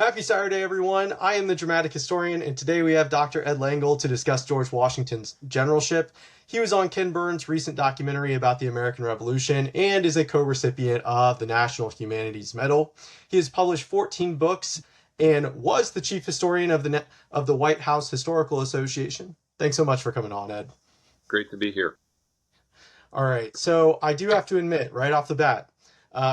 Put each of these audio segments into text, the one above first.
Happy Saturday, everyone. I am the dramatic historian, and today we have Dr. Ed Lengel to discuss George Washington's generalship. He was on Ken Burns' recent documentary about the American Revolution and is a co-recipient of the National Humanities Medal. He has published 14 books and was the chief historian of the White House Historical Association. Thanks so much for coming on, Ed. Great to be here. All right, so I do have to admit right off the bat,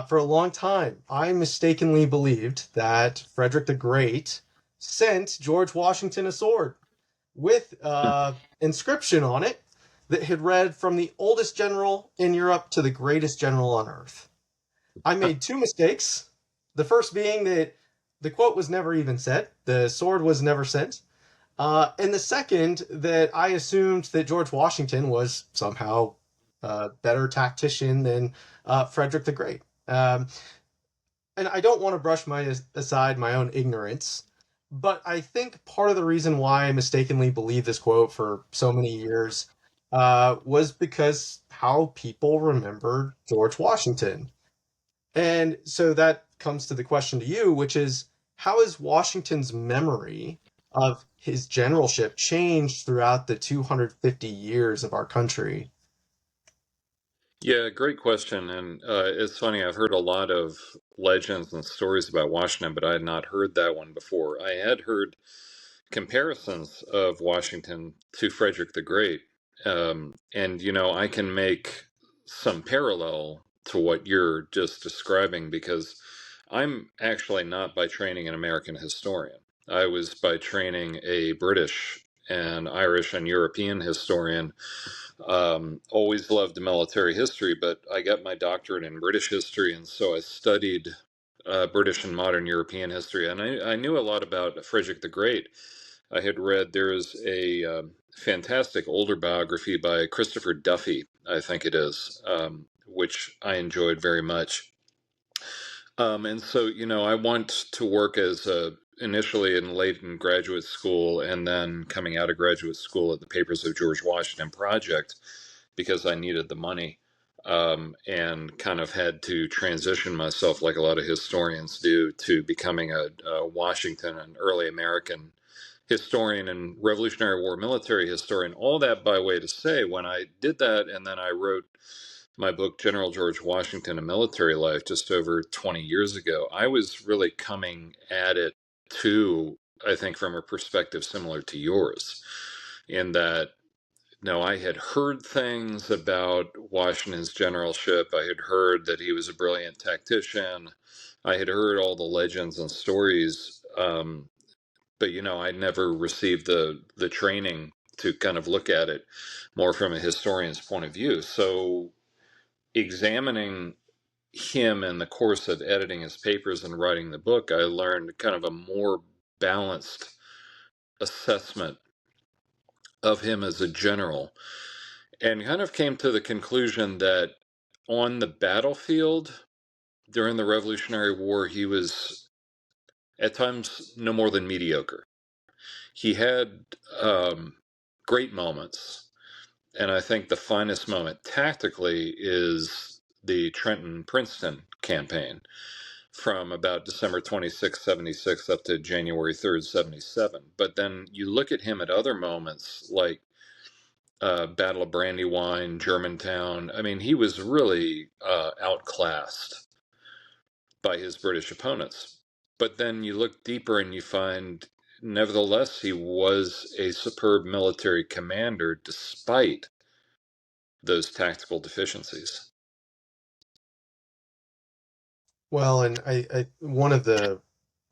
for a long time, I mistakenly believed that Frederick the Great sent George Washington a sword with inscription on it that had read from the oldest general in Europe to the greatest general on earth. I made two mistakes. The first being that the quote was never even said, the sword was never sent. And the second, that I assumed that George Washington was somehow a better tactician than Frederick the Great. And I don't want to brush aside my own ignorance, but I think part of the reason why I mistakenly believed this quote for so many years was because how people remembered George Washington. And so that comes to the question to you, which is, how has Washington's memory of his generalship changed throughout the 250 years of our country? Yeah, great question. And it's funny, I've heard a lot of legends and stories about Washington, but I had not heard that one before. I had heard comparisons of Washington to Frederick the Great. And I can make some parallel to what you're just describing because I'm actually not by training an American historian. I was by training a British and Irish and European historian. Always loved military history, but I got my doctorate in British history, and so I studied British and modern European history. And I knew a lot about Frederick the Great. I had read there is a fantastic older biography by Christopher Duffy, I think it is, which I enjoyed very much. And so, I want to work as initially in graduate school and then coming out of graduate school at the Papers of George Washington Project because I needed the money, and kind of had to transition myself, like a lot of historians do, to becoming a Washington and early American historian and Revolutionary War military historian. All that by way to say, when I did that, and then I wrote my book, General George Washington, A Military Life, just over 20 years ago, I was really coming at it too, I think, from a perspective similar to yours, in that, no, I had heard things about Washington's generalship. I had heard that he was a brilliant tactician. I had heard all the legends and stories, but I never received the training to kind of look at it more from a historian's point of view. So examining him in the course of editing his papers and writing the book, I learned kind of a more balanced assessment of him as a general, and kind of came to the conclusion that on the battlefield during the Revolutionary War, he was at times no more than mediocre. He had great moments, and I think the finest moment tactically is the Trenton-Princeton campaign from about December 26, 76 up to January 3rd, 77. But then you look at him at other moments like Battle of Brandywine, Germantown. I mean, he was really outclassed by his British opponents. But then you look deeper and you find, nevertheless, he was a superb military commander despite those tactical deficiencies. Well, and one of the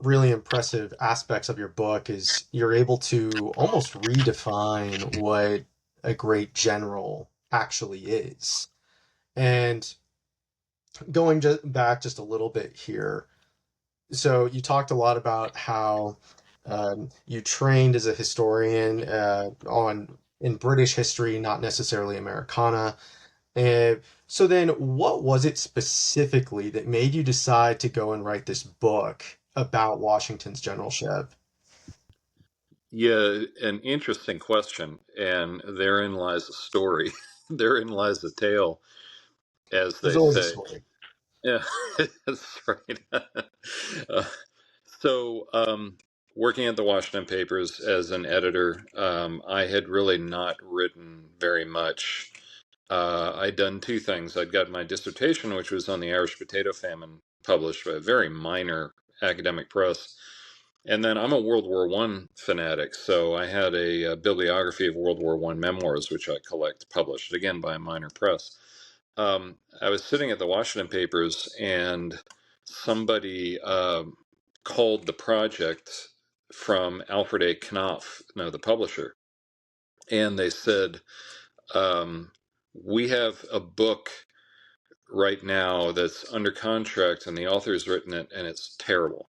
really impressive aspects of your book is you're able to almost redefine what a great general actually is. And going back just a little bit here, so you talked a lot about how you trained as a historian on in British history, not necessarily Americana. And so then, what was it specifically that made you decide to go and write this book about Washington's generalship? Yeah, an interesting question. And therein lies a story. Therein lies a tale, as There's they always a say. story. Yeah, that's right. uh, So, working at the Washington papers as an editor, I had really not written very much. I'd done two things. I'd got my dissertation, which was on the Irish potato famine, published by a very minor academic press. And then I'm a World War One fanatic, so I had a bibliography of World War One memoirs, which I collect, published again by a minor press. I was sitting at the Washington papers, and somebody called the project from Alfred A. Knopf, no, the publisher, and they said, "We have a book right now that's under contract, and the author's written it, and it's terrible.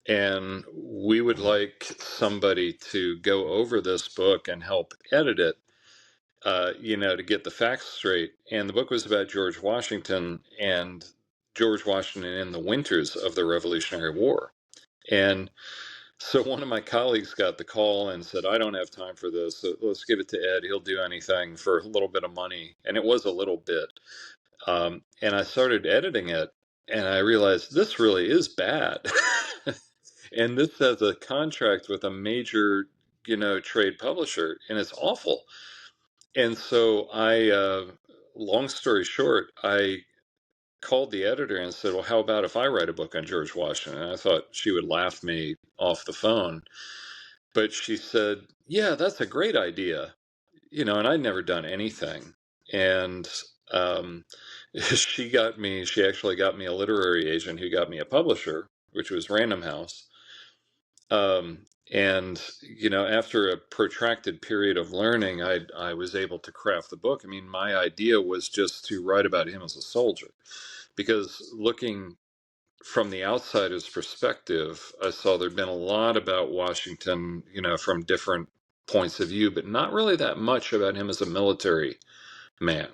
And we would like somebody to go over this book and help edit it, to get the facts straight." And the book was about George Washington and George Washington in the winters of the Revolutionary War. And so one of my colleagues got the call and said, "I don't have time for this. So let's give it to Ed. He'll do anything for a little bit of money." And it was a little bit. And I started editing it, and I realized this really is bad. And this has a contract with a major, trade publisher, and it's awful. And so long story short, I called the editor and said, "Well, how about if I write a book on George Washington?" And I thought she would laugh me off the phone. But she said, "Yeah, that's a great idea." And I'd never done anything. And um, she actually got me a literary agent who got me a publisher, which was Random House. And after a protracted period of learning, I was able to craft the book. I mean, my idea was just to write about him as a soldier, because looking from the outsider's perspective, I saw there'd been a lot about Washington, from different points of view, but not really that much about him as a military man.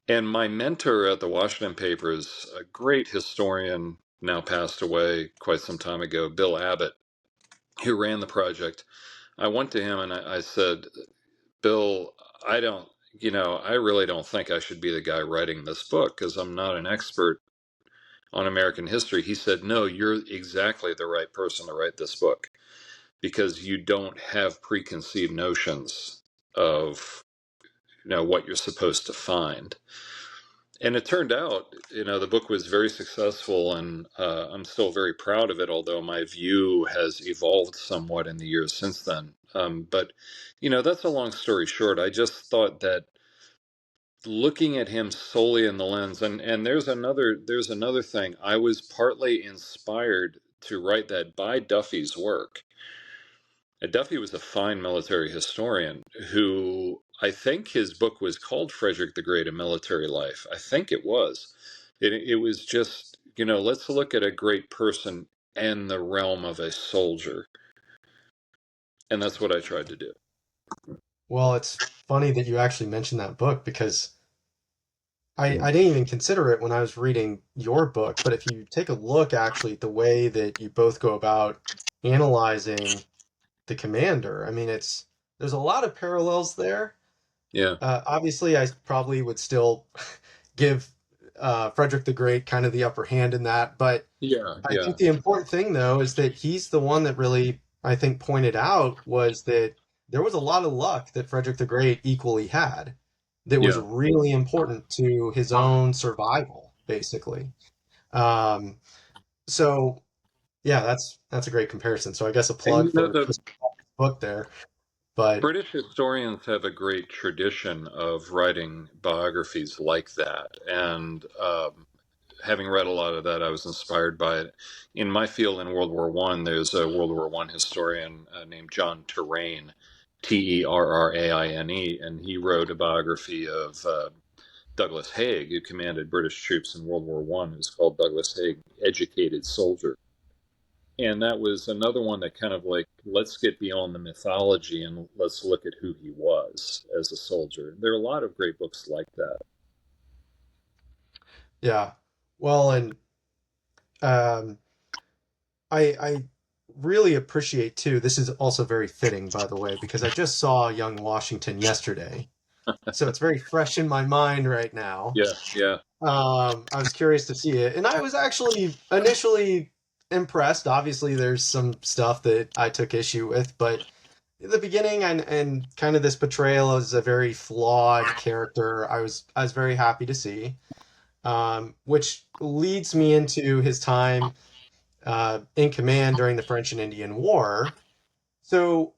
And my mentor at the Washington papers, a great historian, now passed away quite some time ago, Bill Abbott, who ran the project. I went to him and I said, "Bill, I don't, I really don't think I should be the guy writing this book because I'm not an expert on American history." He said, "No, you're exactly the right person to write this book because you don't have preconceived notions of, what you're supposed to find." And it turned out, the book was very successful, and I'm still very proud of it, although my view has evolved somewhat in the years since then. But, that's a long story short. I just thought that looking at him solely in the lens, and there's another thing. I was partly inspired to write that by Duffy's work. And Duffy was a fine military historian who, I think his book was called Frederick the Great, A Military Life. I think it was. It was just, let's look at a great person in the realm of a soldier. And that's what I tried to do. Well, it's funny that you actually mentioned that book because I didn't even consider it when I was reading your book. But if you take a look actually at the way that you both go about analyzing the commander, I mean, there's a lot of parallels there. Yeah. Obviously, I probably would still give Frederick the Great kind of the upper hand in that, but Yeah. I Yeah. think the important thing, though, is that he's the one that really, I think, pointed out was that there was a lot of luck that Frederick the Great equally had that was Yeah. really important to his own survival, basically. Um, so, yeah, that's a great comparison. So I guess a And plug for the Chris' book there, but British historians have a great tradition of writing biographies like that. And having read a lot of that, I was inspired by it. In my field in World War One, there's a World War One historian named John Terraine, Terraine, and he wrote a biography of Douglas Haig, who commanded British troops in World War One. It was called Douglas Haig, Educated Soldier. And that was another one that kind of like, let's get beyond the mythology and let's look at who he was as a soldier. There are a lot of great books like that. yeah. Well, and um, I really appreciate too. This is also very fitting, by the way, because I just saw Young Washington yesterday, so it's very fresh in my mind right now. Yeah, yeah, I was curious to see it, and I was actually initially impressed. Obviously, there's some stuff that I took issue with, but in the beginning and kind of this portrayal as a very flawed character, I was very happy to see. Which leads me into his time in command during the French and Indian War. So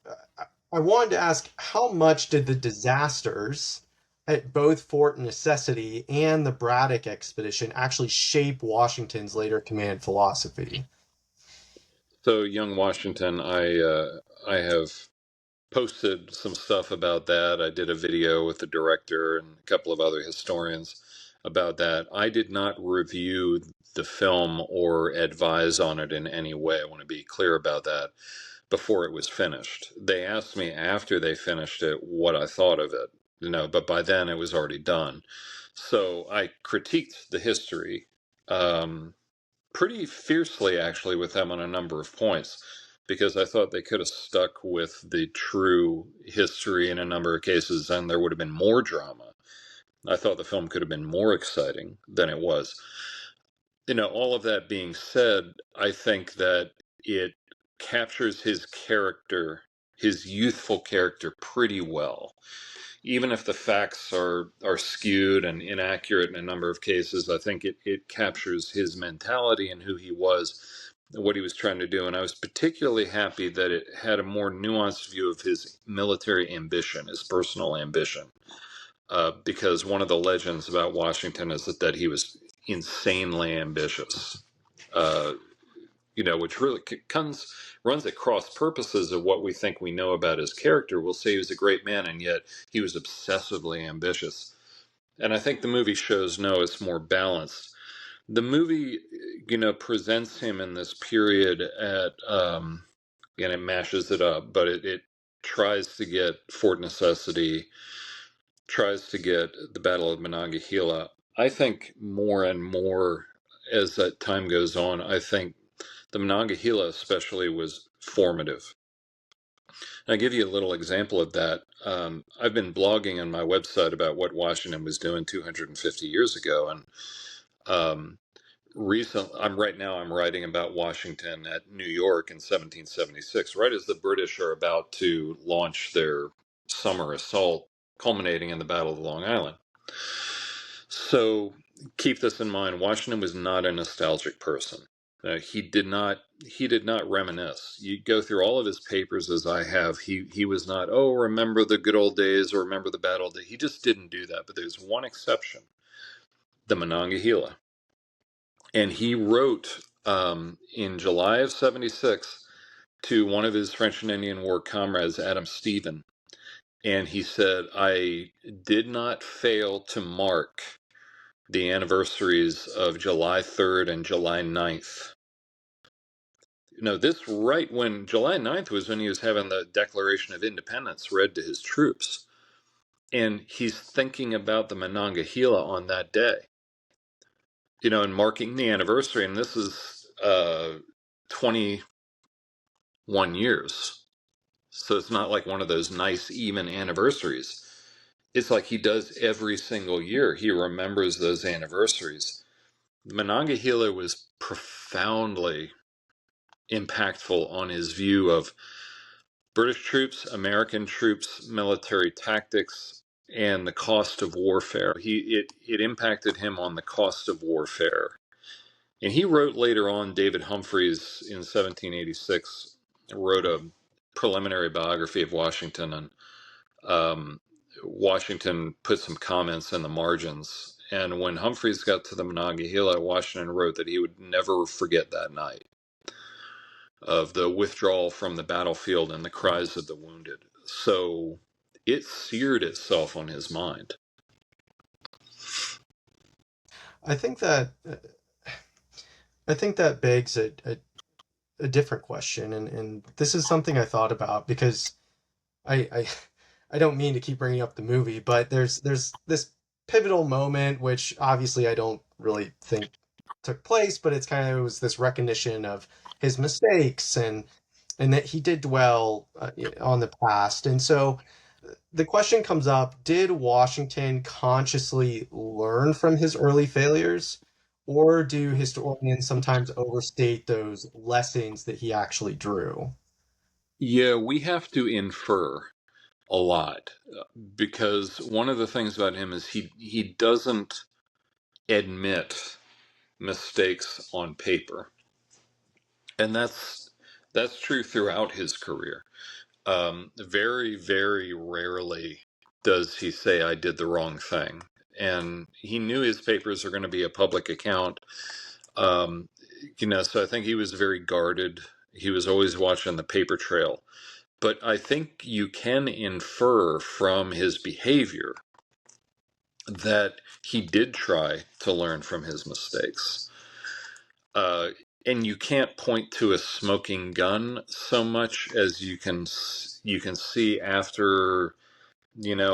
I wanted to ask, how much did the disasters at both Fort Necessity and the Braddock expedition actually shape Washington's later command philosophy? So, young Washington, I have posted some stuff about that. I did a video with the director and a couple of other historians about that. I did not review the film or advise on it in any way. I want to be clear about that before it was finished. They asked me after they finished it what I thought of it, but by then it was already done. So I critiqued the history um, pretty fiercely, actually, with them on a number of points because I thought they could have stuck with the true history in a number of cases and there would have been more drama. I thought the film could have been more exciting than it was. All of that being said, I think that it captures his character, his youthful character, pretty well. Even if the facts are skewed and inaccurate in a number of cases, I think it captures his mentality and who he was, what he was trying to do. And I was particularly happy that it had a more nuanced view of his military ambition, his personal ambition. Because one of the legends about Washington is that he was insanely ambitious, uh, which really runs at cross purposes of what we think we know about his character. We'll say he was a great man, and yet he was obsessively ambitious. And I think the movie shows no, it's more balanced. The movie, presents him in this period and it mashes it up, but it tries to get Fort Necessity, tries to get the Battle of Monongahela. I think more and more as that time goes on, I think the Monongahela especially was formative. And I'll give you a little example of that. I've been blogging on my website about what Washington was doing 250 years ago, and um, I'm writing about Washington at New York in 1776, right as the British are about to launch their summer assault, culminating in the Battle of Long Island. So keep this in mind. Washington was not a nostalgic person. He did not reminisce. You go through all of his papers as I have. He was not, oh, remember the good old days or remember the bad old days. He just didn't do that. But there's one exception, the Monongahela. And he wrote in July of 76 to one of his French and Indian War comrades, Adam Stephen. And he said, I did not fail to mark the anniversaries of July 3rd and July 9th. This right when July 9th was when he was having the Declaration of Independence read to his troops. And he's thinking about the Monongahela on that day, and marking the anniversary. And this is 21 years. So it's not like one of those nice, even anniversaries. It's like he does every single year. He remembers those anniversaries. Monongahela was profoundly impactful on his view of British troops, American troops, military tactics, and the cost of warfare. It impacted him on the cost of warfare. And he wrote later on, David Humphreys in 1786 wrote a preliminary biography of Washington, and Washington put some comments in the margins. And when Humphreys got to the Monongahela, Washington wrote that he would never forget that night of the withdrawal from the battlefield and the cries of the wounded. So it seared itself on his mind. I think that I think that begs a different question, and this is something I thought about because I I don't mean to keep bringing up the movie, but there's this pivotal moment which obviously I don't really think took place, but it was this recognition of his mistakes and that he did dwell on the past. And so the question comes up, did Washington consciously learn from his early failures, Or do historians sometimes overstate those lessons that he actually drew? Yeah, we have to infer a lot because one of the things about him is he doesn't admit mistakes on paper, and that's true throughout his career. Very, very rarely does he say, I did the wrong thing. And he knew his papers are going to be a public account. Um, so I think he was very guarded. He was always watching the paper trail. But I think you can infer from his behavior that he did try to learn from his mistakes. Uh, and you can't point to a smoking gun so much as you can see after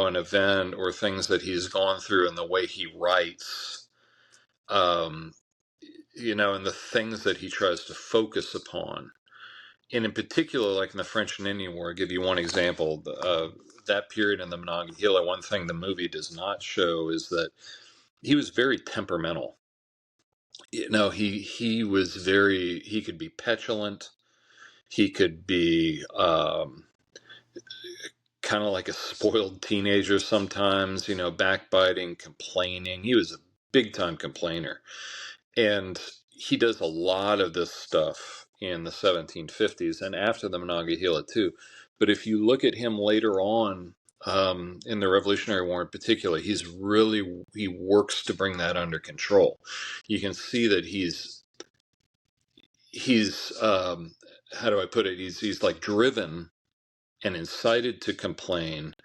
an event or things that he's gone through and the way he writes, um, and the things that he tries to focus upon. And in particular, like in the French and Indian War, I'll give you one example. That period in the Monongahela, one thing the movie does not show is that he was very temperamental. He could be petulant. He could be kind of like a spoiled teenager sometimes, backbiting, complaining. He was a big time complainer. And he does a lot of this stuff in the 1750s and after the Monongahela too. But if you look at him later on, in the Revolutionary War in particular, he works to bring that under control. You can see that he's how do I put it? He's like driven and incited to complain,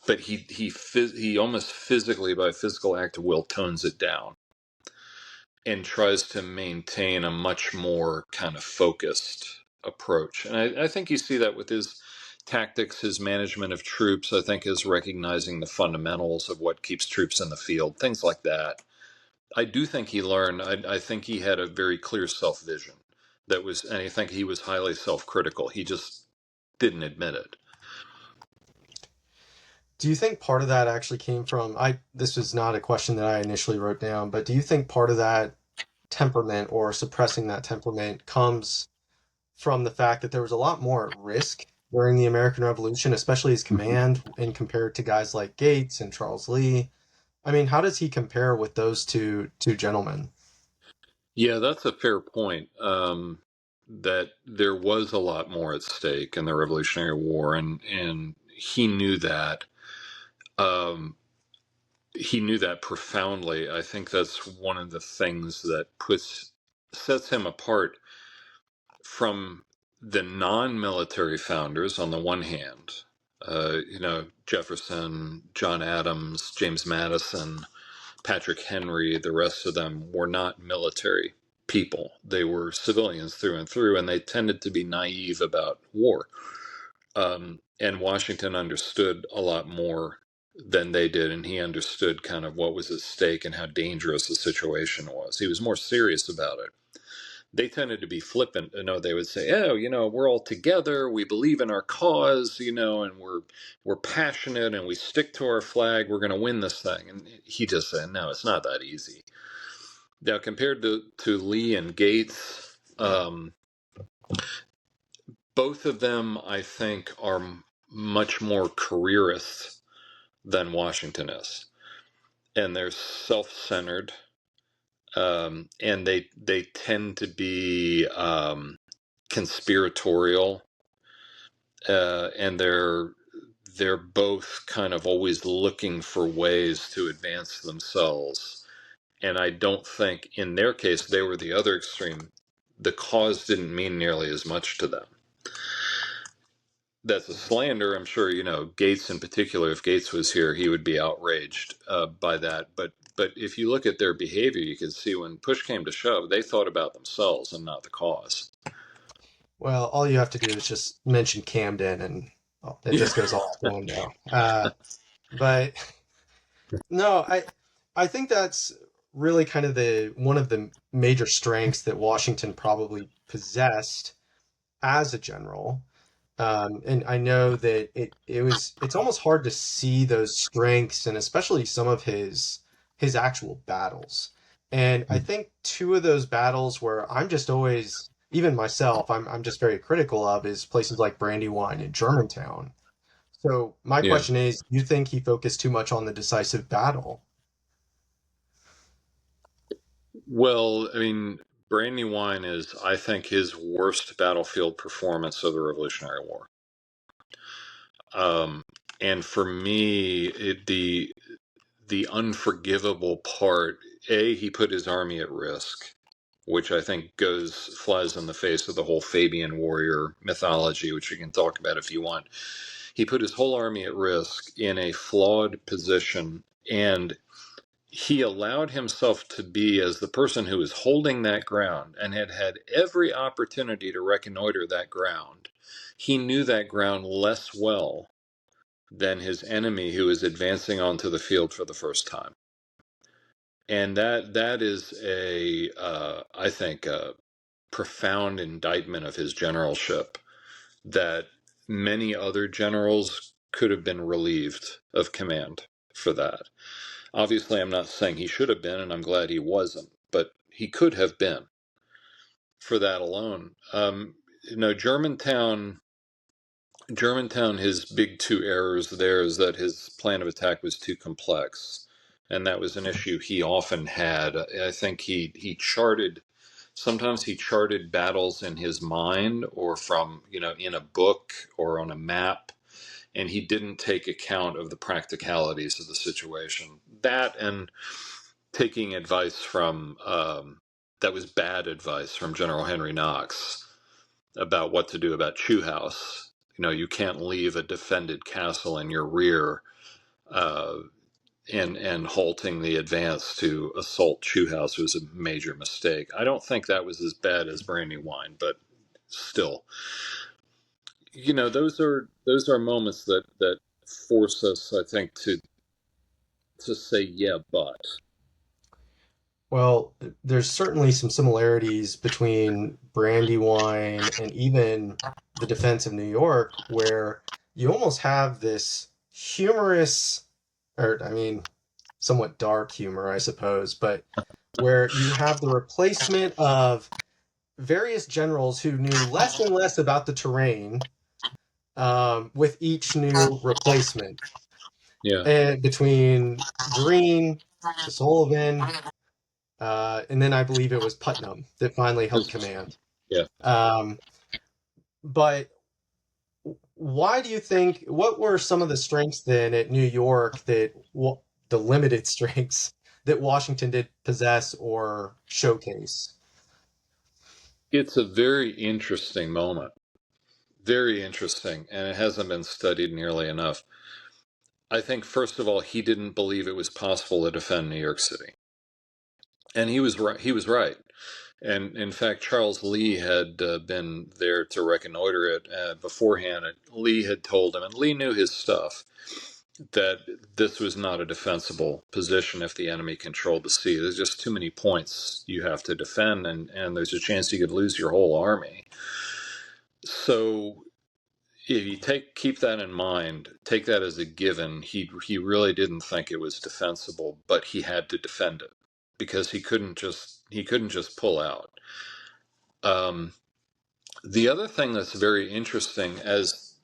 but he almost physically, by physical act of will, tones it down and tries to maintain a much more kind of focused approach. And I think you see that with his tactics, his management of troops. I think his recognizing the fundamentals of what keeps troops in the field, things like that. I do think he learned. I think he had a very clear self vision and I think he was highly self critical. He just didn't admit it. Do you think part of that actually came from this was not a question that I initially wrote down, but do you think part of that temperament or suppressing that temperament comes from the fact that there was a lot more at risk during the American Revolution, especially his command, and compared to guys like Gates and Charles Lee? I mean, how does he compare with those two gentlemen? Yeah, that's a fair point. That there was a lot more at stake in the Revolutionary War, and he knew that. Um, he knew that profoundly. I think that's one of the things that sets him apart from the non-military founders. On the one hand, Jefferson, John Adams, James Madison, Patrick Henry, the rest of them were not military people. They were civilians through and through, and they tended to be naive about war. And Washington understood a lot more than they did, and he understood kind of what was at stake and how dangerous the situation was. He was more serious about it. They tended to be flippant. They would say, "Oh, we're all together. We believe in our cause, and we're passionate, and we stick to our flag. We're going to win this thing." And he just said, "No, it's not that easy." Now, compared to Lee and Gates, both of them, I think, are much more careerists than Washington is, and they're self-centered, and they tend to be conspiratorial, and they're both kind of always looking for ways to advance themselves. And I don't think in their case they were the other extreme. The cause didn't mean nearly as much to them. That's a slander. I'm sure Gates in particular. If Gates was here, he would be outraged by that. But if you look at their behavior, you can see when push came to shove, they thought about themselves and not the cause. Well, all you have to do is just mention Camden, and it Yeah. just goes all out the window. But no, I think that's really kind of the one of the major strengths that Washington probably possessed as a general. And I know that it's almost hard to see those strengths and especially some of his actual battles. And I think two of those battles where I'm just always, even myself, I'm just very critical of is places like Brandywine and Germantown. So my Yeah. question is, do you think he focused too much on the decisive battle? Well, I mean, Brandywine is, I think, his worst battlefield performance of the Revolutionary War. Um, and for me, the unforgivable part, he put his army at risk, which I think flies in the face of the whole Fabian warrior mythology, which we can talk about if you want. He put his whole army at risk in a flawed position, and he allowed himself to be as the person who was holding that ground and had had every opportunity to reconnoiter that ground. He knew that ground less well than his enemy who was advancing onto the field for the first time. And that is I think, a profound indictment of his generalship, that many other generals could have been relieved of command for that. Obviously, I'm not saying he should have been, and I'm glad he wasn't, but he could have been for that alone. Germantown, his big two errors there is that his plan of attack was too complex, and that was an issue he often had. I think sometimes he charted battles in his mind or from, in a book or on a map, and he didn't take account of the practicalities of the situation. That, and taking advice that was bad advice from General Henry Knox about what to do about Chew House. You can't leave a defended castle in your rear, uh, and halting the advance to assault Chew House was a major mistake. I don't think that was as bad as Brandywine, but still, those are moments that force us, I think, to say, yeah, but. Well, there's certainly some similarities between Brandywine and even the defense of New York, where you almost have this humorous, or I mean, somewhat dark humor, I suppose, but where you have the replacement of various generals who knew less and less about the terrain with each new replacement. Yeah. And between Greene to Sullivan, and then I believe it was Putnam that finally held command. Yeah. Um, but why do you think, what were some of the strengths then at New York the limited strengths that Washington did possess or showcase? It's a very interesting moment. Very interesting, and it hasn't been studied nearly enough. I think, first of all, he didn't believe it was possible to defend New York City. And he was right. He was right. And in fact, Charles Lee had been there to reconnoiter it beforehand. And Lee had told him, and Lee knew his stuff, that this was not a defensible position if the enemy controlled the sea. There's just too many points you have to defend, and there's a chance you could lose your whole army. So if you keep that in mind, take that as a given. He really didn't think it was defensible, but he had to defend it because he couldn't just pull out. Um, the other thing that's very interesting, as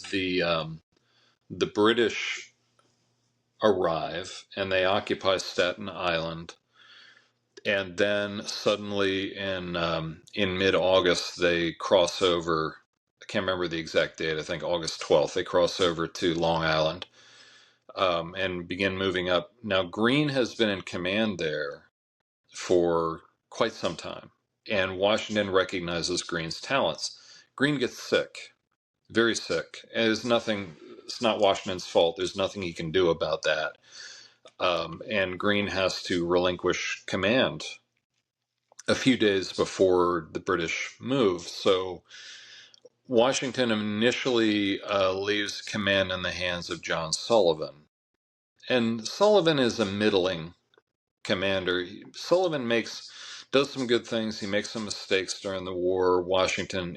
the British arrive and they occupy Staten Island, and then suddenly in mid-August they cross over. I can't remember the exact date. I think August 12th. They cross over to Long Island, and begin moving up. Now Greene has been in command there for quite some time, and Washington recognizes Greene's talents. Greene gets sick, very sick. And it's nothing. It's not Washington's fault. There's nothing he can do about that. And Greene has to relinquish command a few days before the British move. So Washington initially leaves command in the hands of John Sullivan. And Sullivan is a middling commander. Sullivan does some good things. He makes some mistakes during the war. Washington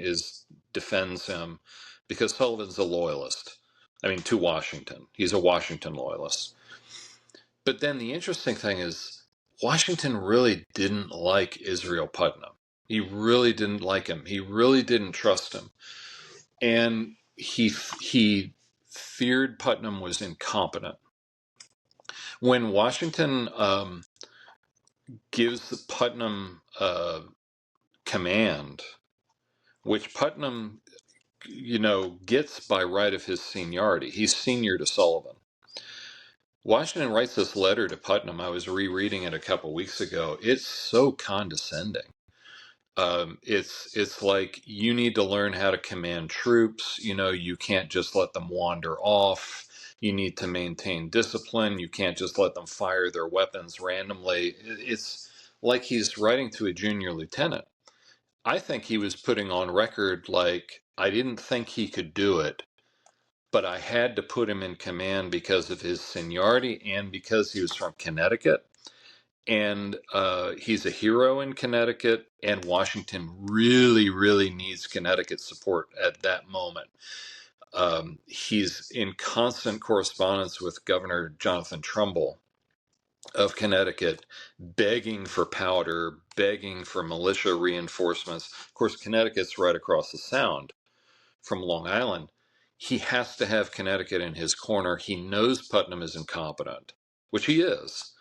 defends him because Sullivan's a loyalist. I mean, to Washington. He's a Washington loyalist. But then the interesting thing is, Washington really didn't like Israel Putnam. He really didn't like him. He really didn't trust him. And he feared Putnam was incompetent. When Washington gives Putnam command, which Putnam, gets by right of his seniority. He's senior to Sullivan. Washington writes this letter to Putnam. I was rereading it a couple weeks ago. It's so condescending. It's like, you need to learn how to command troops. You can't just let them wander off. You need to maintain discipline. You can't just let them fire their weapons randomly. It's like he's writing to a junior lieutenant. I think he was putting on record, like, I didn't think he could do it, but I had to put him in command because of his seniority and because he was from Connecticut. And he's a hero in Connecticut, and Washington really, really needs Connecticut support at that moment. He's in constant correspondence with Governor Jonathan Trumbull of Connecticut, begging for powder, begging for militia reinforcements. Of course, Connecticut's right across the Sound from Long Island. He has to have Connecticut in his corner. He knows Putnam is incompetent, which he is.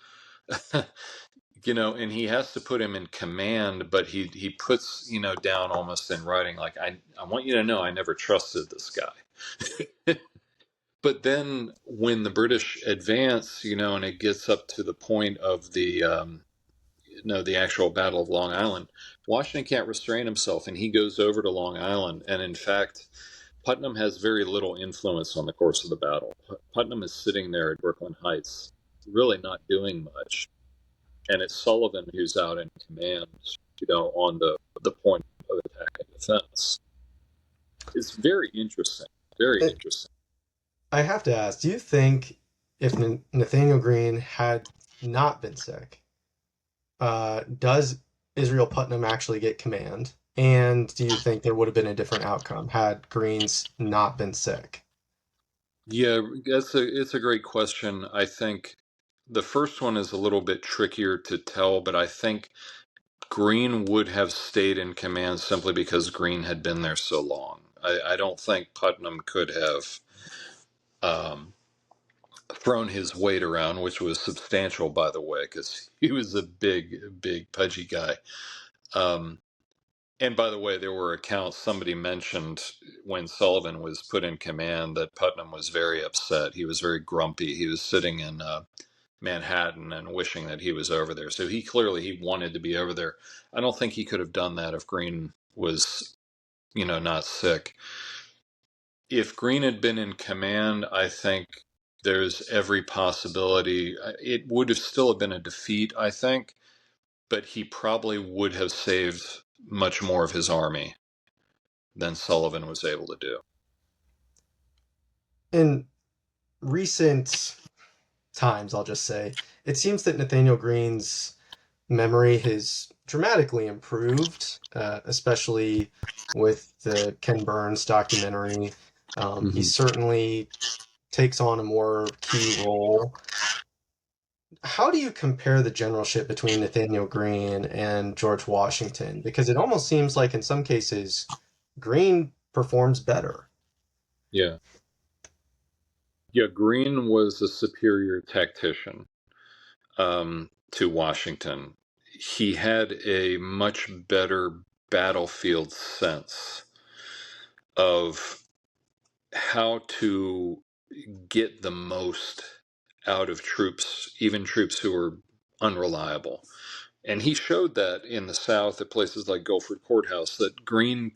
And he has to put him in command, but he puts, down almost in writing, like, I want you to know I never trusted this guy. But then when the British advance, and it gets up to the point of the actual Battle of Long Island, Washington can't restrain himself, and he goes over to Long Island. And in fact, Putnam has very little influence on the course of the battle. Putnam is sitting there at Brooklyn Heights, really not doing much. And it's Sullivan who's out in command, on the point of attack and defense. It's very interesting. Very interesting. I have to ask, do you think if Nathaniel Greene had not been sick, does Israel Putnam actually get command? And do you think there would have been a different outcome had Greene's not been sick? Yeah, it's a great question. I think the first one is a little bit trickier to tell, but I think Greene would have stayed in command simply because Greene had been there so long. I don't think Putnam could have thrown his weight around, which was substantial, by the way, because he was a big, pudgy guy. And by the way, there were accounts, somebody mentioned when Sullivan was put in command that Putnam was very upset. He was very grumpy. He was sitting in Manhattan and wishing that he was over there. So he wanted to be over there. I don't think he could have done that if Greene was, not sick. If Greene had been in command, I think there's every possibility. It would have still been a defeat, I think, but he probably would have saved much more of his army than Sullivan was able to do. In recent times, I'll just say, it seems that Nathaniel Greene's memory has dramatically improved, especially with the Ken Burns documentary. He certainly takes on a more key role. How do you compare the generalship between Nathaniel Greene and George Washington? Because it almost seems like in some cases, Greene performs better. Yeah. Yeah, Greene was a superior tactician to Washington. He had a much better battlefield sense of how to get the most out of troops, even troops who were unreliable. And he showed that in the South at places like Guilford Courthouse, that Greene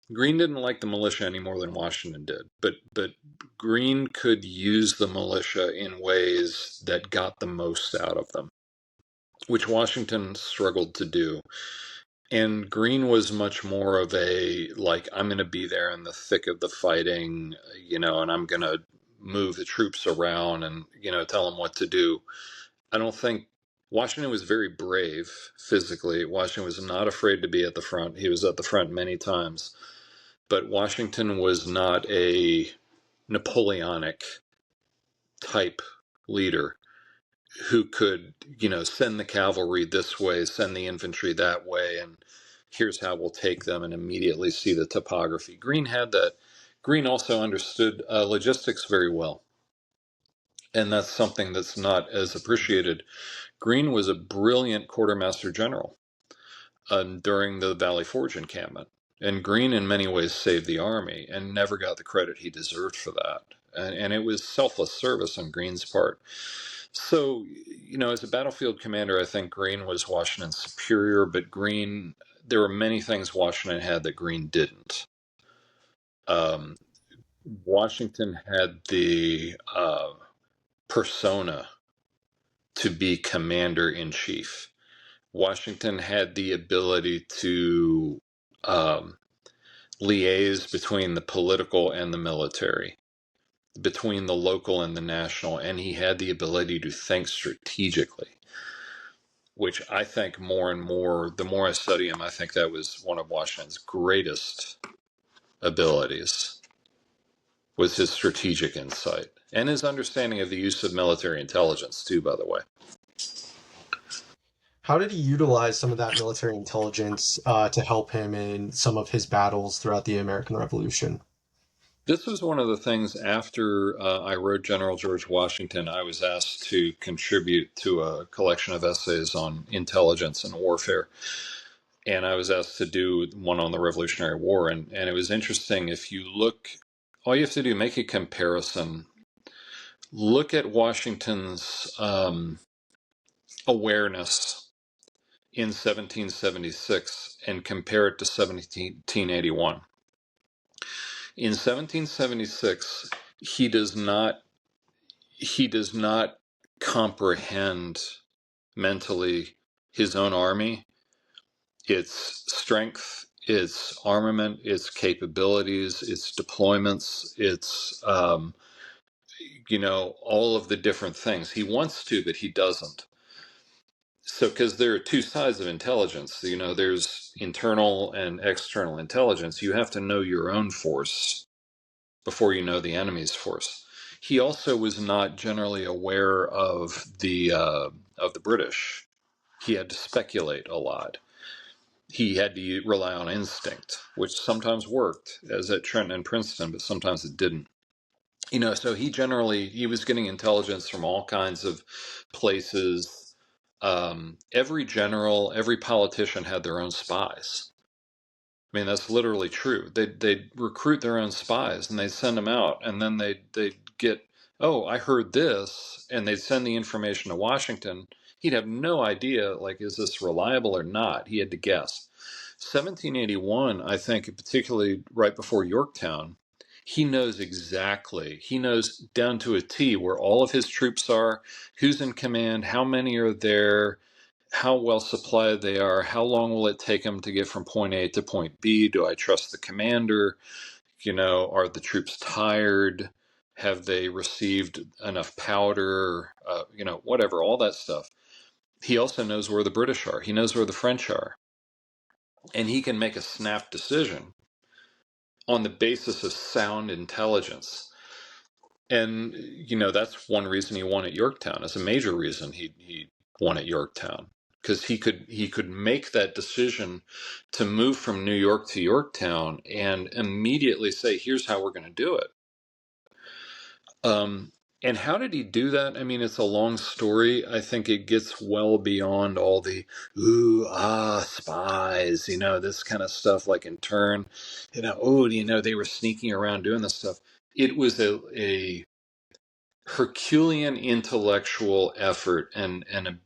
didn't like the militia any more than Washington did, but Greene could use the militia in ways that got the most out of them, which Washington struggled to do. And Greene was much more of a, like, I'm going to be there in the thick of the fighting, and I'm going to move the troops around and, tell them what to do. I don't think Washington was very brave physically. Washington was not afraid to be at the front. He was at the front many times. But Washington was not a Napoleonic type leader. who could, send the cavalry this way, send the infantry that way, and here's how we'll take them and immediately see the topography. Greene had that. Greene also understood logistics very well, and that's something that's not as appreciated. Greene was a brilliant quartermaster general during the Valley Forge encampment. And Greene, in many ways, saved the army and never got the credit he deserved for that. And it was selfless service on Greene's part. So, as a battlefield commander, I think Greene was Washington's superior, but Greene, there were many things Washington had that Greene didn't. Um, Washington had the persona to be commander in chief. Washington had the ability to um, liaise between the political and the military, between the local and the national, and he had the ability to think strategically, which I think more and more, the more I study him, I think that was one of Washington's greatest abilities, was his strategic insight and his understanding of the use of military intelligence too, by the way. How did he utilize some of that military intelligence to help him in some of his battles throughout the American Revolution? This was one of the things after I wrote General George Washington, I was asked to contribute to a collection of essays on intelligence and warfare. And I was asked to do one on the Revolutionary War. And it was interesting. If you look, all you have to do, make a comparison. Look at Washington's awareness in 1776 and compare it to 1781. In 1776, he does not comprehend mentally his own army, its strength, its armament, its capabilities, its deployments, its all of the different things. He wants to, but he doesn't. So, because there are two sides of intelligence, there's internal and external intelligence. You have to know your own force before you know the enemy's force. He also was not generally aware of the British. He had to speculate a lot. He had to rely on instinct, which sometimes worked, as at Trenton and Princeton, but sometimes it didn't. So he was getting intelligence from all kinds of places. Every general, every politician had their own spies. I mean, that's literally true. They'd recruit their own spies and they'd send them out, and then they'd get, oh, I heard this, and they'd send the information to Washington. He'd have no idea, like, is this reliable or not? He had to guess. 1781, I think, particularly right before Yorktown, he knows exactly. He knows down to a T where all of his troops are, who's in command, how many are there, how well supplied they are, how long will it take them to get from point A to point B? Do I trust the commander? Are the troops tired? Have they received enough powder? Whatever, all that stuff. He also knows where the British are. He knows where the French are. And he can make a snap decision on the basis of sound intelligence. And, that's one reason he won at Yorktown. It's a major reason he won at Yorktown, because he could make that decision to move from New York to Yorktown and immediately say, here's how we're going to do it. And how did he do that? I mean, it's a long story. I think it gets well beyond all the spies, this kind of stuff, like in Turn, they were sneaking around doing this stuff. It was a Herculean intellectual effort and a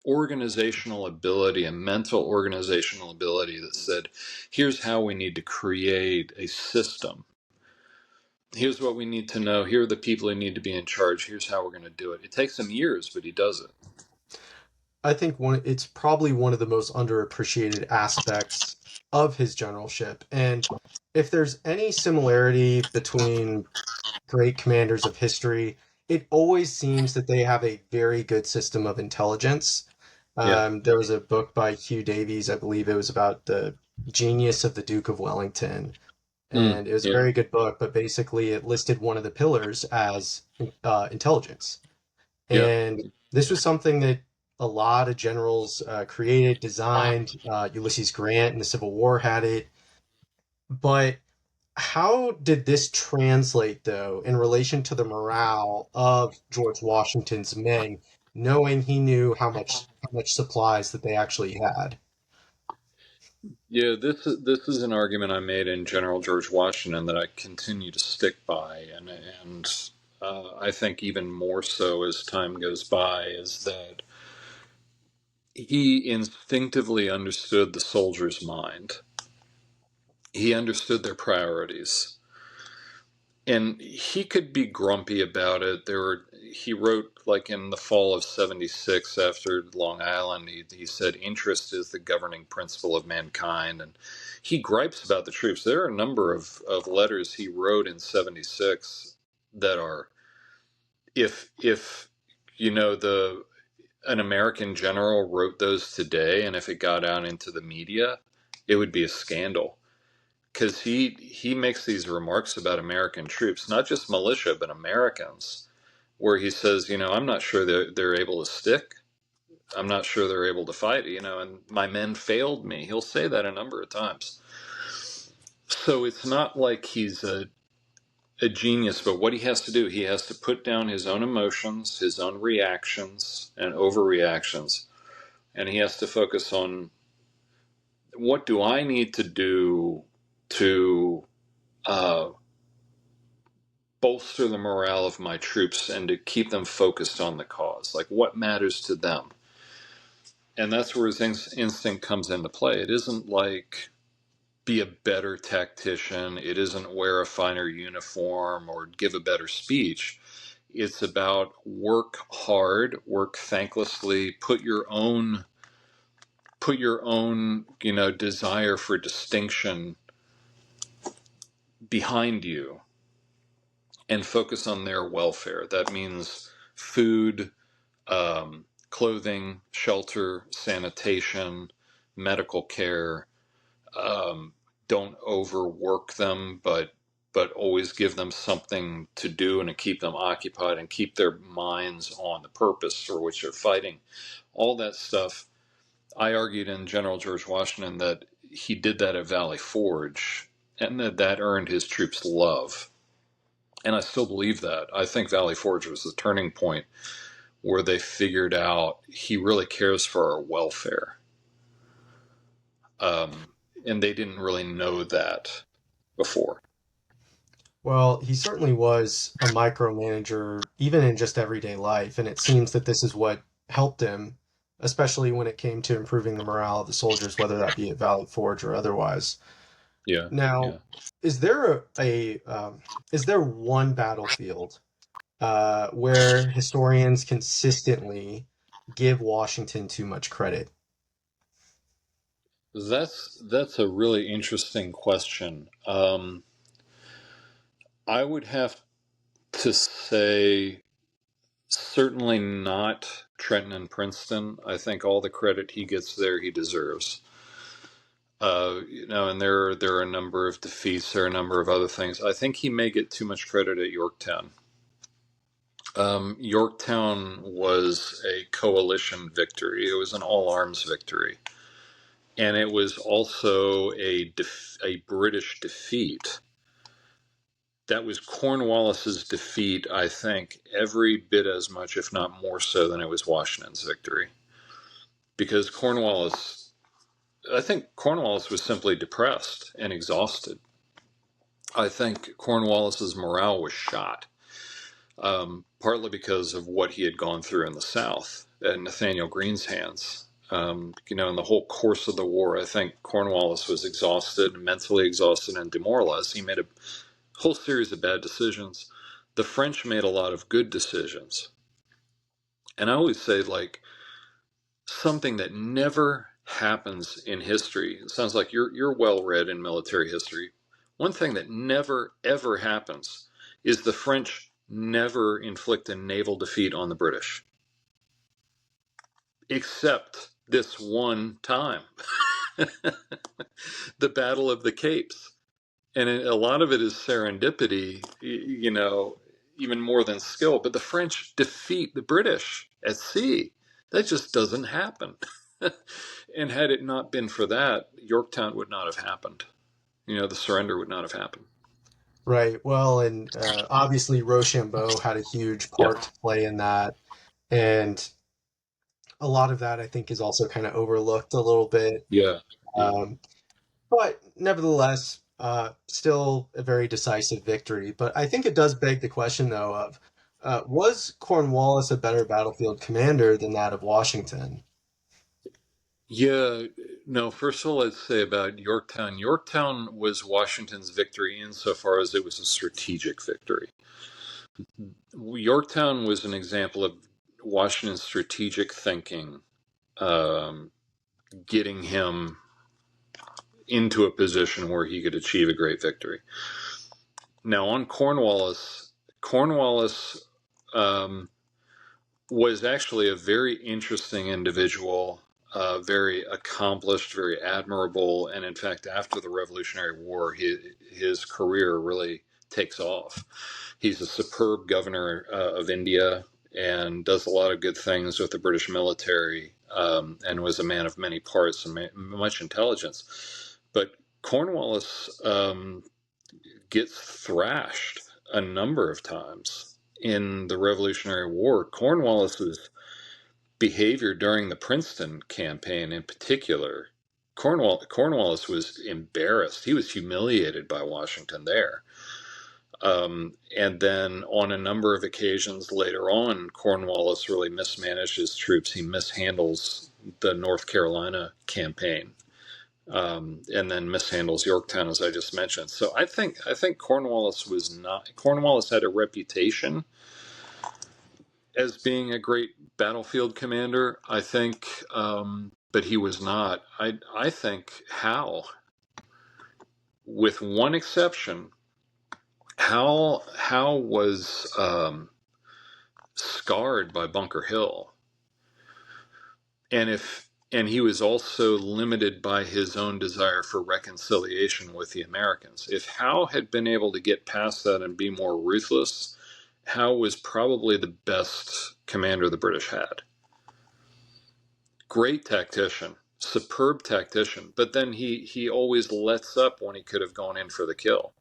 organizational ability, a mental organizational ability that said, here's how we need to create a system. Here's what we need to know. Here are the people who need to be in charge. Here's how we're going to do it. It takes him years, but he does it. I think it's probably one of the most underappreciated aspects of his generalship. And if there's any similarity between great commanders of history, it always seems that they have a very good system of intelligence. Yeah. There was a book by Hugh Davies, I believe it was about the genius of the Duke of Wellington. And it was a Yeah. very good book, but basically it listed one of the pillars as intelligence. Yeah. And this was something that a lot of generals created, designed. Ulysses Grant in the Civil War had it. But how did this translate, though, in relation to the morale of George Washington's men, knowing he knew how much supplies that they actually had? Yeah, this is an argument I made in General George Washington that I continue to stick by, and I think even more so as time goes by, is that he instinctively understood the soldier's mind. He understood their priorities, and he could be grumpy about it. He wrote, like, in the fall of '76 after Long Island, he said interest is the governing principle of mankind, and he gripes about the troops. There are a number of letters he wrote in '76 that are, if the an American general wrote those today, and if it got out into the media, it would be a scandal, because he makes these remarks about American troops, not just militia, but Americans, where he says, I'm not sure they're able to stick. I'm not sure they're able to fight, and my men failed me. He'll say that a number of times. So it's not like he's a genius, but what he has to do, he has to put down his own emotions, his own reactions and overreactions, and he has to focus on, what do I need to do to uh, bolster the morale of my troops and to keep them focused on the cause? Like, what matters to them? And that's where his instinct comes into play. It isn't like be a better tactician, it isn't wear a finer uniform or give a better speech. It's about work hard, work thanklessly, put your own desire for distinction behind you, and focus on their welfare. That means food, clothing, shelter, sanitation, medical care. Um, don't overwork them, but always give them something to do and to keep them occupied and keep their minds on the purpose for which they're fighting. All that stuff. I argued in General George Washington that he did that at Valley Forge, and that earned his troops love. And I still believe that. I think Valley Forge was the turning point where they figured out he really cares for our welfare. And they didn't really know that before. Well, he certainly was a micromanager, even in just everyday life, and it seems that this is what helped him, especially when it came to improving the morale of the soldiers, whether that be at Valley Forge or otherwise. Yeah, Now, yeah. is there is there one battlefield where historians consistently give Washington too much credit? That's a really interesting question. I would have to say certainly not Trenton and Princeton. I think all the credit he gets there, he deserves. And there are a number of defeats, there are a number of other things. I think he may get too much credit at Yorktown. Yorktown was a coalition victory. It was an all arms victory, and it was also a British defeat. That was Cornwallis's defeat, I think, every bit as much, if not more so, than it was Washington's victory. Because I think Cornwallis was simply depressed and exhausted. I think Cornwallis's morale was shot, partly because of what he had gone through in the South at Nathaniel Greene's hands. In the whole course of the war, I think Cornwallis was exhausted, mentally exhausted, and demoralized. He made a whole series of bad decisions. The French made a lot of good decisions. And I always say, like, something that never happens in history. It sounds like you're well read in military history. One thing that never ever happens is the French never inflict a naval defeat on the British, except this one time, the Battle of the Capes. And a lot of it is serendipity. even more than skill, but the French defeat the British at sea. That just doesn't happen. And had it not been for that, Yorktown would not have happened. The surrender would not have happened. Right. Well, and obviously Rochambeau had a huge Yeah. part to play in that, and a lot of that I think is also kind of overlooked a little bit. Yeah. Yeah. Um, but nevertheless, still a very decisive victory. But I think it does beg the question, though, of was Cornwallis a better battlefield commander than that of Washington? Yeah, no, first of all, let's say about Yorktown. Yorktown was Washington's victory insofar as it was a strategic victory. Yorktown was an example of Washington's strategic thinking, um, getting him into a position where he could achieve a great victory. Now, on Cornwallis um, was actually a very interesting individual, very accomplished, very admirable, and in fact, after the Revolutionary War, his career really takes off. He's a superb governor of India and does a lot of good things with the British military, and was a man of many parts and much intelligence. But Cornwallis gets thrashed a number of times in the Revolutionary War. Cornwallis's behavior during the Princeton campaign, in particular, Cornwallis was embarrassed. He was humiliated by Washington there. And then on a number of occasions later on, Cornwallis really mismanaged his troops. He mishandles the North Carolina campaign, and then mishandles Yorktown, as I just mentioned. So I think Cornwallis had a reputation as being a great battlefield commander. I think, but he was not. I think with one exception, Howe was scarred by Bunker Hill, and he was also limited by his own desire for reconciliation with the Americans. If Howe had been able to get past that and be more ruthless, Howe was probably the best commander the British had. Great tactician, superb tactician, but then he always lets up when he could have gone in for the kill.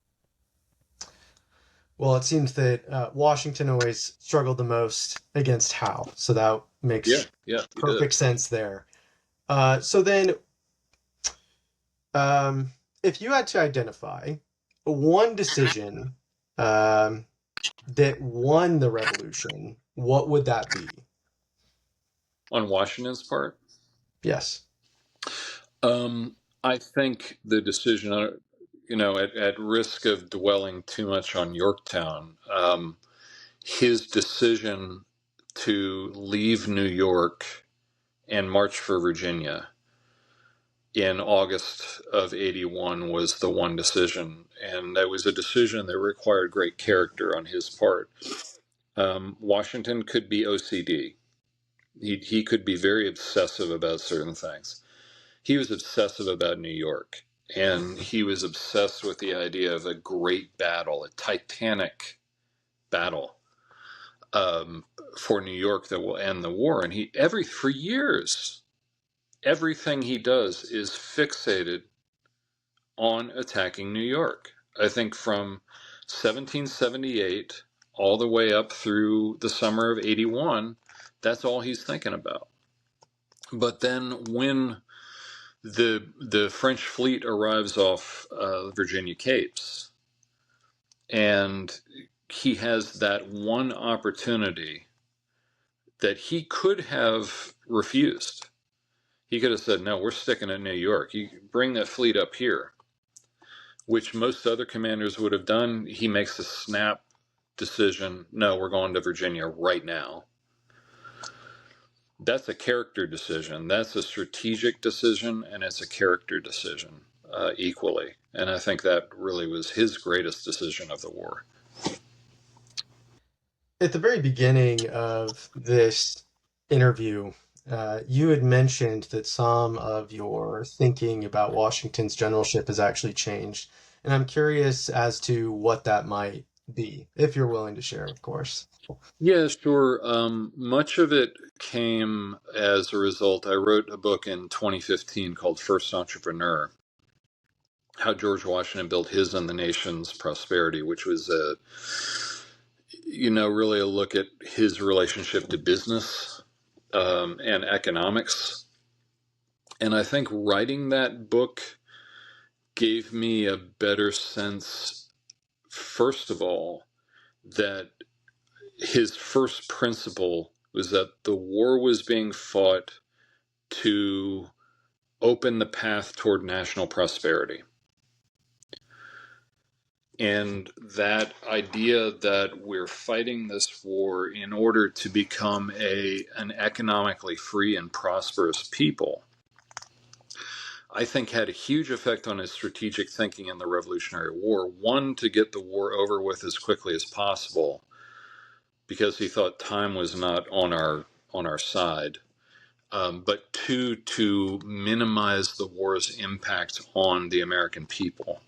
Well, it seems that Washington always struggled the most against Howe, so that Yeah, makes yeah, he did. perfect sense there. So then, if you had to identify one decision that won the revolution, what would that be? On Washington's part, Yes. I think the decision, at risk of dwelling too much on Yorktown, his decision to leave New York and march for Virginia in August of 81 was the one decision. And that was a decision that required great character on his part. Washington could be OCD. He could be very obsessive about certain things. He was obsessive about New York, and he was obsessed with the idea of a great battle, a titanic battle, for New York that will end the war. And for years, everything he does is fixated on attacking New York. I think from 1778 all the way up through the summer of 81, that's all he's thinking about. But then when the French fleet arrives off Virginia Capes, and he has that one opportunity that he could have refused. He could have said, "No, we're sticking at New York. You bring that fleet up here," which most other commanders would have done. He makes a snap decision. "No, we're going to Virginia right now." That's a character decision. That's a strategic decision, and it's a character decision equally. And I think that really was his greatest decision of the war. At the very beginning of this interview, you had mentioned that some of your thinking about Washington's generalship has actually changed. And I'm curious as to what that might be, if you're willing to share, of course. Yeah, sure. Much of it came as a result. I wrote a book in 2015 called First Entrepreneur, how George Washington built his and the nation's prosperity, which was really a look at his relationship to business and economics. And I think writing that book gave me a better sense, first of all, that his first principle was that the war was being fought to open the path toward national prosperity. And that idea that we're fighting this war in order to become an economically free and prosperous people, I think had a huge effect on his strategic thinking in the Revolutionary War. One, to get the war over with as quickly as possible, because he thought time was not on our side. But two, to minimize the war's impact on the American people,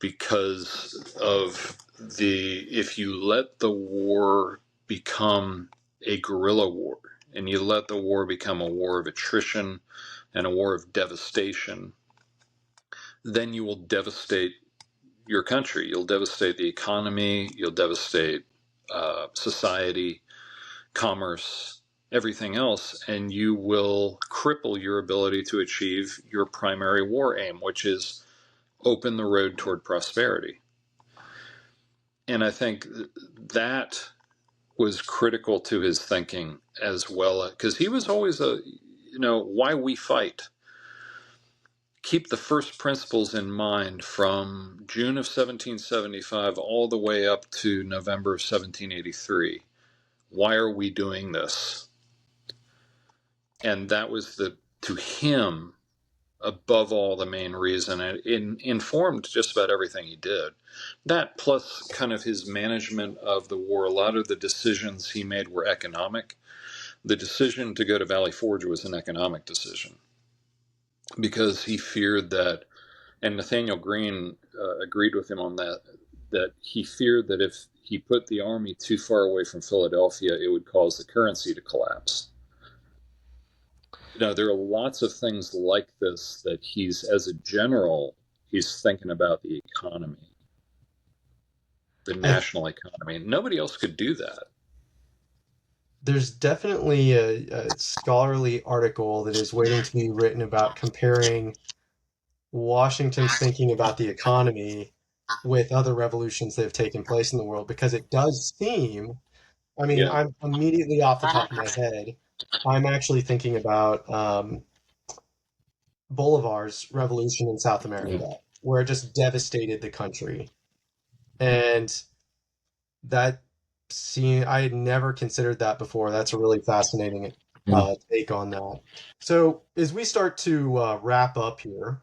because of if you let the war become a guerrilla war, and you let the war become a war of attrition and a war of devastation, then you will devastate your country. You'll devastate the economy. You'll devastate society, commerce, everything else, and you will cripple your ability to achieve your primary war aim, which is open the road toward prosperity. And I think that was critical to his thinking as well, because he was always why we fight. Keep the first principles in mind from June of 1775 all the way up to November of 1783. Why are we doing this? And that was to him, above all, the main reason. It informed just about everything he did. That plus kind of his management of the war. A lot of the decisions he made were economic. The decision to go to Valley Forge was an economic decision, because he feared that, and Nathaniel Greene agreed with him on that he feared that if he put the army too far away from Philadelphia, it would cause the currency to collapse. There are lots of things like this that as a general, he's thinking about the economy, the I, national economy. Nobody else could do that. there's definitely a scholarly article that is waiting to be written about comparing Washington's thinking about the economy with other revolutions that have taken place in the world, because it does seem, I mean, Yeah. I'm immediately off the top of my head, I'm actually thinking about Bolivar's revolution in South America, where it just devastated the country. And that scene, I had never considered that before. That's a really fascinating take on that. So, as we start to wrap up here,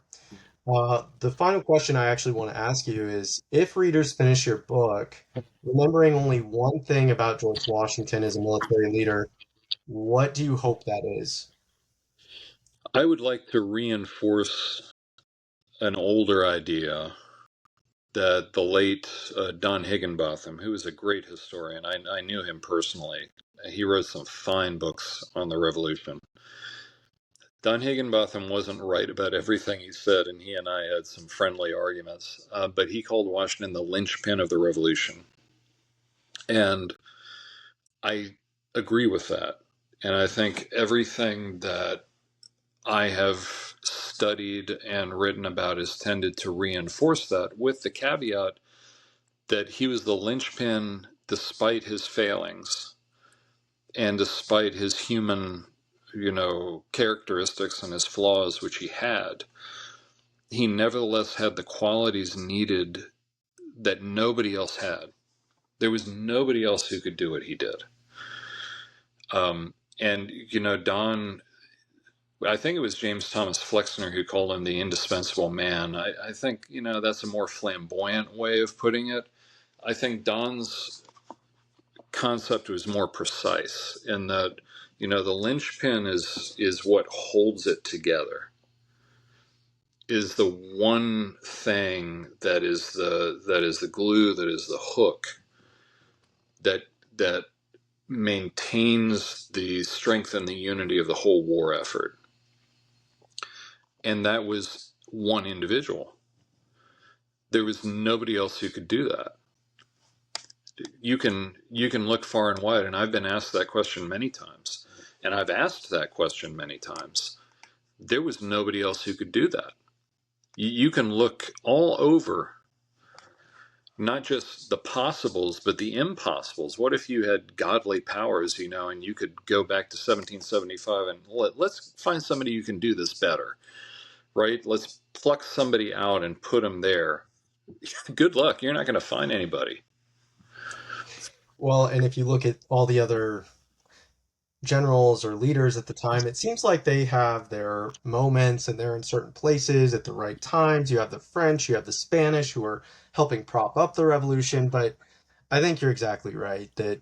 the final question I actually want to ask you is, if readers finish your book, remembering only one thing about George Washington as a military leader, what do you hope that is? I would like to reinforce an older idea that the late Don Higginbotham, who was a great historian, I knew him personally. He wrote some fine books on the Revolution. Don Higginbotham wasn't right about everything he said, and he and I had some friendly arguments, but he called Washington the linchpin of the Revolution. And I agree with that. And I think everything that I have studied and written about has tended to reinforce that, with the caveat that he was the linchpin despite his failings and despite his human, characteristics and his flaws, which he had. He nevertheless had the qualities needed that nobody else had. There was nobody else who could do what he did. And Don, I think it was James Thomas Flexner who called him the indispensable man. I think, that's a more flamboyant way of putting it. I think Don's concept was more precise in that, the linchpin is what holds it together. is the one thing that is the glue, that is the hook that that maintains the strength and the unity of the whole war effort. And that was one individual. There was nobody else who could do that. You can look far and wide, and I've been asked that question many times, and I've asked that question many times. There was nobody else who could do that. You can look all over, not just the possibles, but the impossibles. What if you had godly powers, and you could go back to 1775 and let's find somebody who can do this better, right? Let's pluck somebody out and put them there. Good luck. You're not going to find anybody. Well, and if you look at all the other generals or leaders at the time, it seems like they have their moments and they're in certain places at the right times. You have the French, you have the Spanish who are helping prop up the revolution, but I think you're exactly right that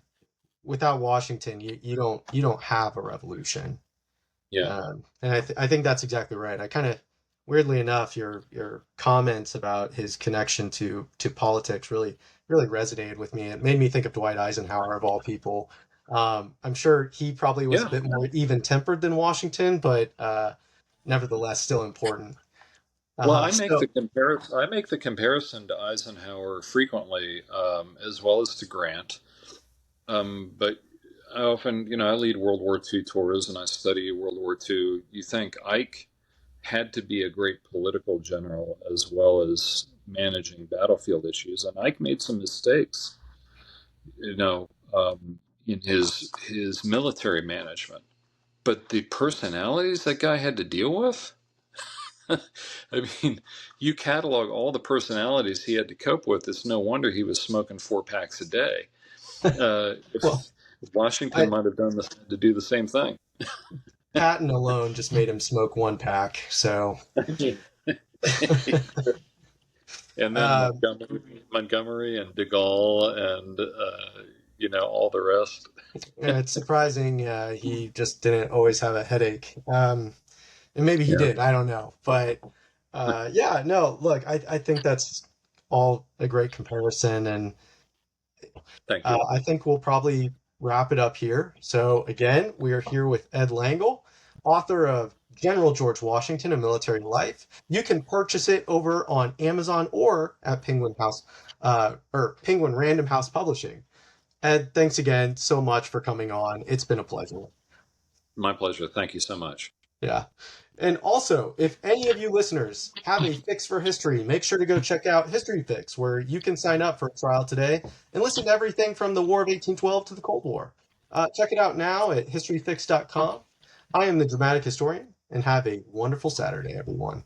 without Washington, you don't have a revolution. Yeah. And I think that's exactly right. I kind of weirdly enough, your comments about his connection to politics really resonated with me. It made me think of Dwight Eisenhower of all people. I'm sure he probably was a Yeah. bit more even tempered than Washington, but nevertheless still important. Well, Uh, so I make the comparison to Eisenhower frequently, as well as to Grant. But I often, I lead World War II tours and I study World War II. You think Ike had to be a great political general as well as managing battlefield issues, and Ike made some mistakes, you know, in his military management. But the personalities that guy had to deal with, I mean, you catalog all the personalities he had to cope with. It's no wonder he was smoking 4 packs a day. well, If Washington I might have to do the same thing. Patton alone just made him smoke 1 pack. So And then uh, Montgomery and De Gaulle and all the rest. it's surprising he just didn't always have a headache. And maybe he Yeah, did, I don't know. But yeah, no, look, I think that's all a great comparison. And thank you. I think we'll probably wrap it up here. So again, we are here with Ed Lengel, author of General George Washington, A Military Life. You can purchase it over on Amazon or at Penguin House or Penguin Random House Publishing. Ed, thanks again so much for coming on. It's been a pleasure. My pleasure. Thank you so much. Yeah. And also, if any of you listeners have a fix for history, make sure to go check out History Fix, where you can sign up for a trial today and listen to everything from the War of 1812 to the Cold War. Check it out now at historyfix.com. I am the dramatic historian, and have a wonderful Saturday, everyone.